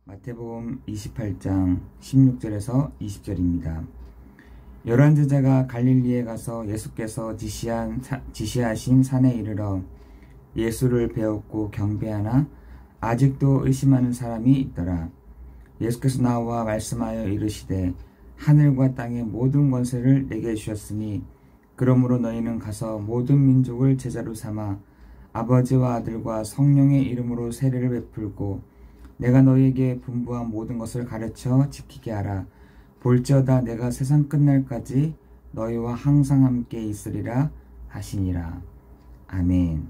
마태복음 28장 16절에서 20절입니다. 열한 제자가 갈릴리에 가서 예수께서 지시하신 산에 이르러 예수를 배웠고 경배하나 아직도 의심하는 사람이 있더라. 예수께서 나와 말씀하여 이르시되 하늘과 땅의 모든 권세를 내게 주셨으니 그러므로 너희는 가서 모든 민족을 제자로 삼아 아버지와 아들과 성령의 이름으로 세례를 베풀고 내가 너희에게 분부한 모든 것을 가르쳐 지키게 하라. 볼지어다 내가 세상 끝날까지 너희와 항상 함께 있으리라 하시니라. 아멘.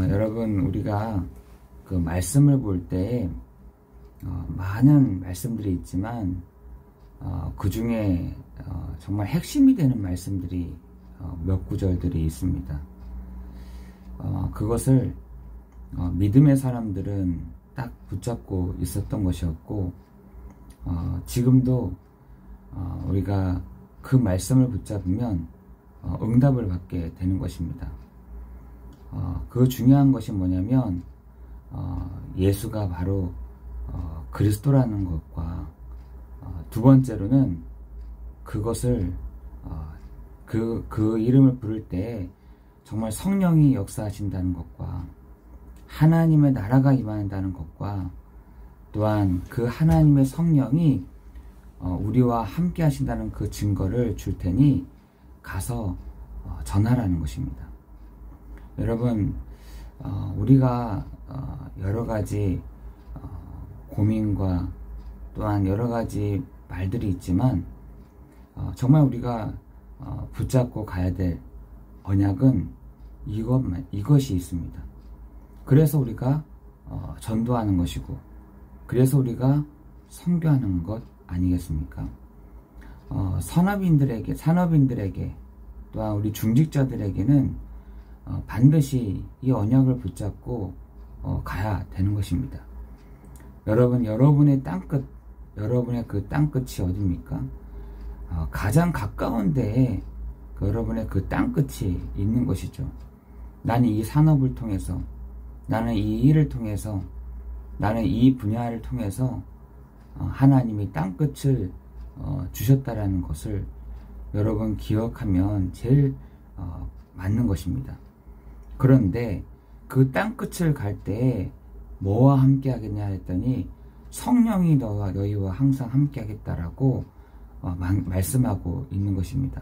여러분, 우리가 그 말씀을 볼 때 많은 말씀들이 있지만 그 중에 정말 핵심이 되는 말씀들이 몇 구절들이 있습니다. 그것을 믿음의 사람들은 딱 붙잡고 있었던 것이었고 지금도 우리가 그 말씀을 붙잡으면 응답을 받게 되는 것입니다. 그 중요한 것이 뭐냐면 예수가 바로 그리스도라는 것과 두 번째로는 그것을 그 이름을 부를 때 정말 성령이 역사하신다는 것과 하나님의 나라가 임한다는 것과 또한 그 하나님의 성령이 우리와 함께 하신다는 그 증거를 줄 테니 가서 전하라는 것입니다. 여러분, 우리가 여러 가지 고민과 또한 여러 가지 말들이 있지만 정말 우리가 붙잡고 가야 될 언약은 이것이 있습니다. 그래서 우리가 전도하는 것이고 그래서 우리가 선교하는 것 아니겠습니까? 산업인들에게 또한 우리 중직자들에게는 반드시 이 언약을 붙잡고 가야 되는 것입니다. 여러분의 땅끝, 여러분의 그 땅끝이 어디입니까? 가장 가까운 데에 여러분의 그 땅끝이 있는 것이죠. 나는 이 산업을 통해서, 나는 이 일을 통해서, 나는 이 분야를 통해서 하나님이 땅끝을 주셨다라는 것을 여러분 기억하면 제일 맞는 것입니다. 그런데 그 땅끝을 갈 때 뭐와 함께 하겠냐 했더니 성령이 너희와 항상 함께 하겠다라고 말씀하고 있는 것입니다.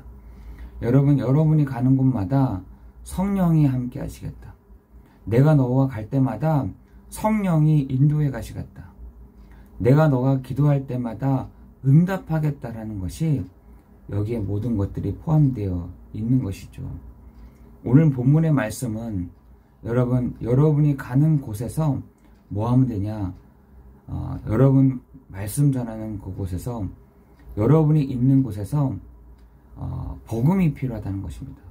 여러분이 가는 곳마다 성령이 함께 하시겠다. 내가 너와 갈 때마다 성령이 인도해 가시겠다. 내가 너가 기도할 때마다 응답하겠다라는 것이 여기에 모든 것들이 포함되어 있는 것이죠. 오늘 본문의 말씀은 여러분이 가는 곳에서 뭐 하면 되냐? 여러분 말씀 전하는 그곳에서 여러분이 있는 곳에서 복음이 필요하다는 것입니다.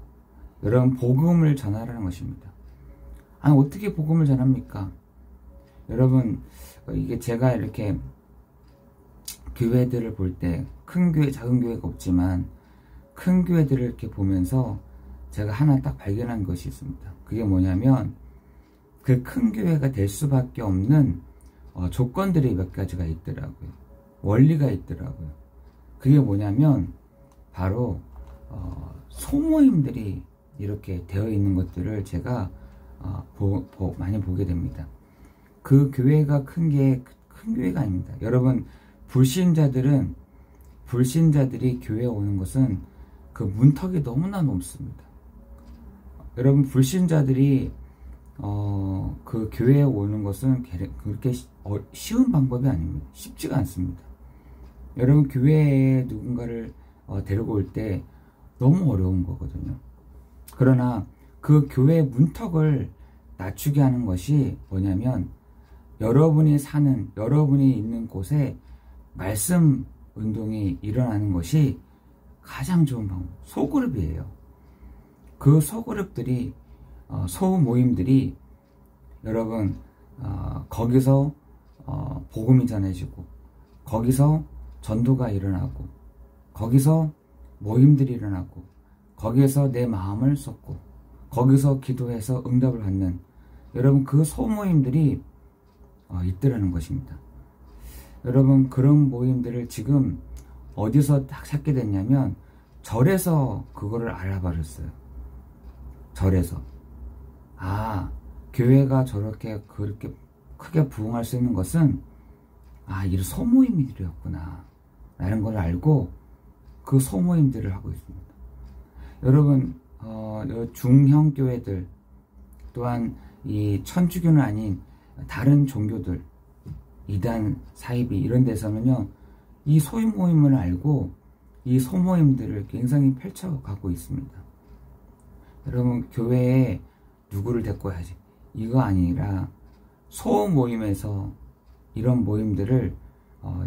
여러분 복음을 전하라는 것입니다. 어떻게 복음을 전합니까? 여러분, 이게 제가 이렇게 교회들을 볼 때 큰 교회, 작은 교회가 없지만 큰 교회들을 이렇게 보면서 제가 하나 딱 발견한 것이 있습니다. 그게 뭐냐면 그 큰 교회가 될 수밖에 없는 조건들이 몇 가지가 있더라고요. 원리가 있더라고요. 그게 뭐냐면 바로 소모임들이 이렇게 되어 있는 것들을 제가 많이 보게 됩니다. 그 교회가 큰 교회가 아닙니다. 여러분, 불신자들이 교회에 오는 것은 그 문턱이 너무나 높습니다. 여러분, 불신자들이 그 교회에 오는 것은 그렇게 쉬운 방법이 아닙니다. 쉽지가 않습니다. 여러분, 교회에 누군가를 데리고 올 때 너무 어려운 거거든요. 그러나 그 교회의 문턱을 낮추게 하는 것이 뭐냐면 여러분이 있는 곳에 말씀 운동이 일어나는 것이 가장 좋은 방법, 소그룹이에요. 그 소그룹들이 소모임들이 여러분 거기서 복음이 전해지고 거기서 전도가 일어나고 거기서 모임들이 일어나고 거기에서 내 마음을 쏟고 거기서 기도해서 응답을 받는 여러분 그 소모임들이 있더라는 것입니다. 여러분, 그런 모임들을 지금 어디서 딱 찾게 됐냐면 절에서 그거를 알아버렸어요. 절에서. 아, 교회가 저렇게 그렇게 크게 부흥할 수 있는 것은 이런 소모임들이었구나 라는 걸 알고 그 소모임들을 하고 있습니다. 여러분, 중형 교회들 또한 이 천주교는 아닌 다른 종교들, 이단, 사이비 이런 데서는요, 이 소모임을 알고 이 소모임들을 굉장히 펼쳐가고 있습니다. 여러분, 교회에 누구를 데리고 와야지 이거 아니라 소모임에서 이런 모임들을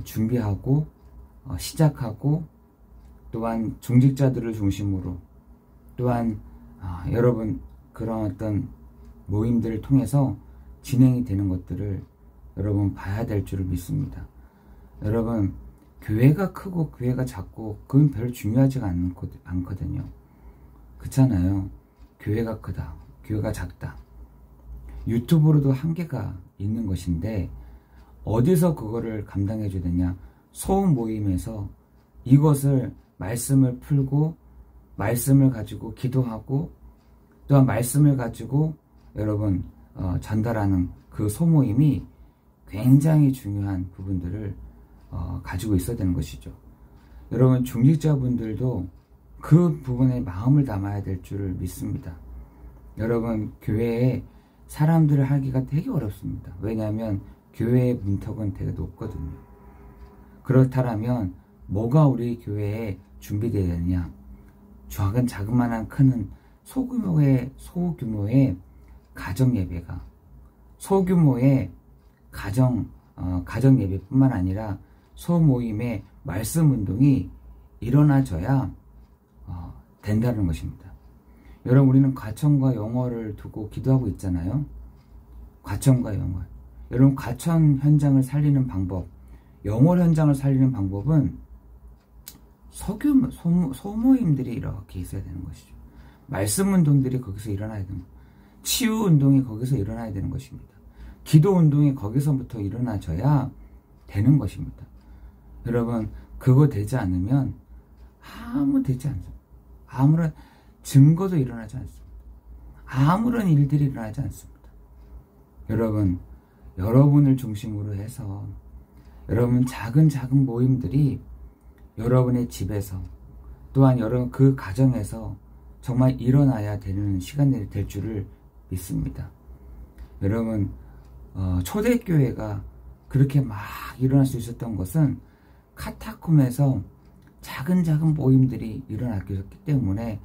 준비하고 시작하고, 또한 중직자들을 중심으로, 또한 여러분 그런 어떤 모임들을 통해서 진행이 되는 것들을 여러분 봐야 될 줄을 믿습니다. 여러분, 교회가 크고 교회가 작고 그건 별로 중요하지가 않거든요. 그렇잖아요. 교회가 크다, 교회가 작다. 유튜브로도 한계가 있는 것인데 어디서 그거를 감당해 줘야 되냐? 소음 모임에서 이것을 말씀을 풀고 말씀을 가지고 기도하고 또한 말씀을 가지고 여러분 전달하는 그 소모임이 굉장히 중요한 부분들을 가지고 있어야 되는 것이죠. 여러분, 중직자분들도 그 부분에 마음을 담아야 될 줄을 믿습니다. 여러분, 교회에 사람들을 하기가 되게 어렵습니다. 왜냐하면 교회의 문턱은 되게 높거든요. 그렇다면 뭐가 우리 교회에 준비되어야 되느냐? 작은 자그마한 큰 소규모의 가정 예배가, 소규모의 가정 예배뿐만 아니라 소모임의 말씀 운동이 일어나져야 된다는 것입니다. 여러분, 우리는 과천과 영어를 두고 기도하고 있잖아요. 과천과 영어. 여러분, 과천 현장을 살리는 방법, 영어 현장을 살리는 방법은 소모임들이 이렇게 있어야 되는 것이죠. 말씀 운동들이 거기서 일어나야 되는 거예요. 치유 운동이 거기서 일어나야 되는 것입니다. 기도 운동이 거기서부터 일어나져야 되는 것입니다. 여러분, 그거 되지 않으면 되지 않습니다. 아무런 증거도 일어나지 않습니다. 아무런 일들이 일어나지 않습니다. 여러분, 여러분을 중심으로 해서 여러분 작은 모임들이 여러분의 집에서 또한 여러분 그 가정에서 정말 일어나야 되는 시간이 될 줄을 믿습니다. 여러분, 초대교회가 그렇게 막 일어날 수 있었던 것은 카타콤에서 작은 모임들이 일어났기 때문에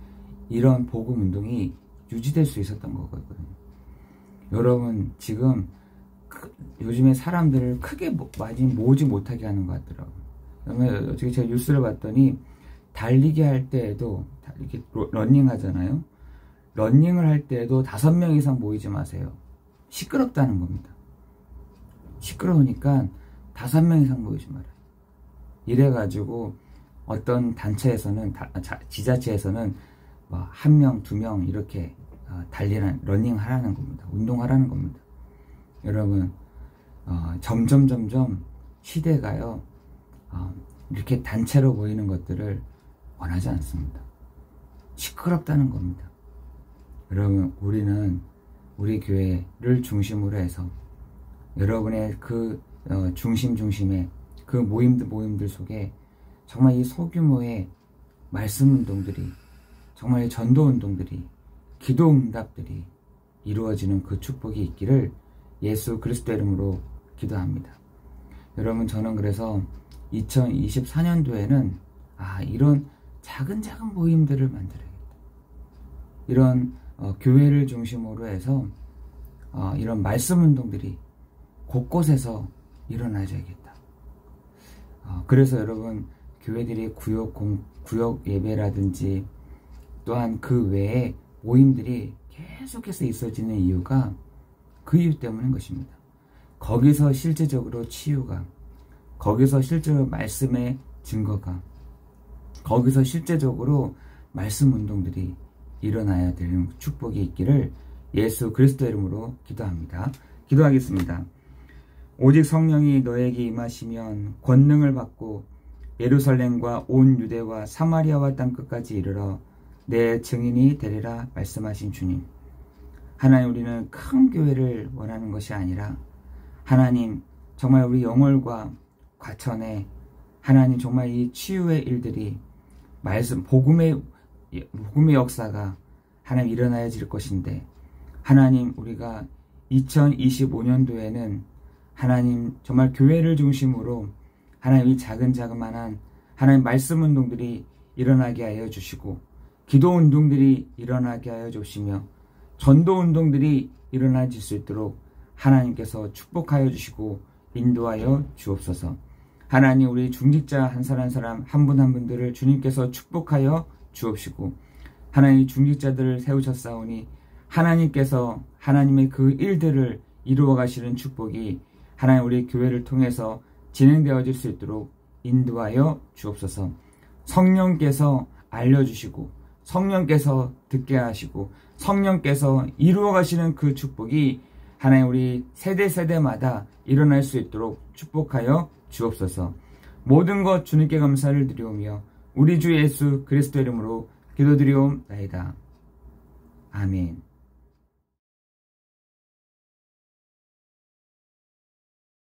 이런 복음 운동이 유지될 수 있었던 거거든요. 여러분, 지금 요즘에 사람들을 크게 많이 모으지 못하게 하는 것 같더라고요. 어떻게 제가 뉴스를 봤더니 달리기 할 때에도 이렇게 러닝 하잖아요. 러닝을 할 때에도 5명 이상 모이지 마세요. 시끄럽다는 겁니다. 시끄러우니까 5명 이상 모이지 말아요. 이래가지고 어떤 단체에서는 지자체에서는 1명, 2명 이렇게 러닝 하라는 겁니다. 운동하라는 겁니다. 여러분, 점점 시대가요, 이렇게 단체로 모이는 것들을 원하지 않습니다. 시끄럽다는 겁니다. 여러분, 우리는 우리 교회를 중심으로 해서 여러분의 그 중심에 그 모임들 속에 정말 이 소규모의 말씀 운동들이, 정말 전도 운동들이, 기도 응답들이 이루어지는 그 축복이 있기를 예수 그리스도 이름으로 기도합니다. 여러분, 저는 그래서 2024년도에는 이런 작은 모임들을 만들어야겠다. 이런 교회를 중심으로 해서 이런 말씀 운동들이 곳곳에서 일어나야겠다. 그래서 여러분, 교회들이 구역 예배라든지 또한 그 외에 모임들이 계속해서 있어지는 이유가 그 이유 때문인 것입니다. 거기서 실제적으로 치유가, 거기서 실제로 말씀의 증거가, 거기서 실제적으로 말씀 운동들이 일어나야 되는 축복이 있기를 예수 그리스도 이름으로 기도합니다. 기도하겠습니다. 오직 성령이 너에게 임하시면 권능을 받고 예루살렘과 온 유대와 사마리아와 땅끝까지 이르러 내 증인이 되리라 말씀하신 주님. 하나님, 우리는 큰 교회를 원하는 것이 아니라 하나님, 정말 우리 영월과 과천에 하나님 정말 이 치유의 일들이 복음의 역사가 하나님 일어나야질 것인데, 하나님, 우리가 2025년도에는 하나님 정말 교회를 중심으로 하나님 이 자그마한 하나님 말씀 운동들이 일어나게 하여 주시고, 기도 운동들이 일어나게 하여 주시며, 전도 운동들이 일어나질 수 있도록 하나님께서 축복하여 주시고 인도하여 주옵소서. 하나님, 우리 중직자 한 사람 한 분 한 분들을 주님께서 축복하여 주옵시고, 하나님 중직자들을 세우셨사오니 하나님께서 하나님의 그 일들을 이루어 가시는 축복이 하나님 우리 교회를 통해서 진행되어질 수 있도록 인도하여 주옵소서. 성령께서 알려주시고 성령께서 듣게 하시고 성령께서 이루어 가시는 그 축복이 하나님 우리 세대마다 일어날 수 있도록 축복하여 주옵소서. 모든 것 주님께 감사를 드리오며 우리 주 예수 그리스도 이름으로 기도드리옵나이다. 아멘.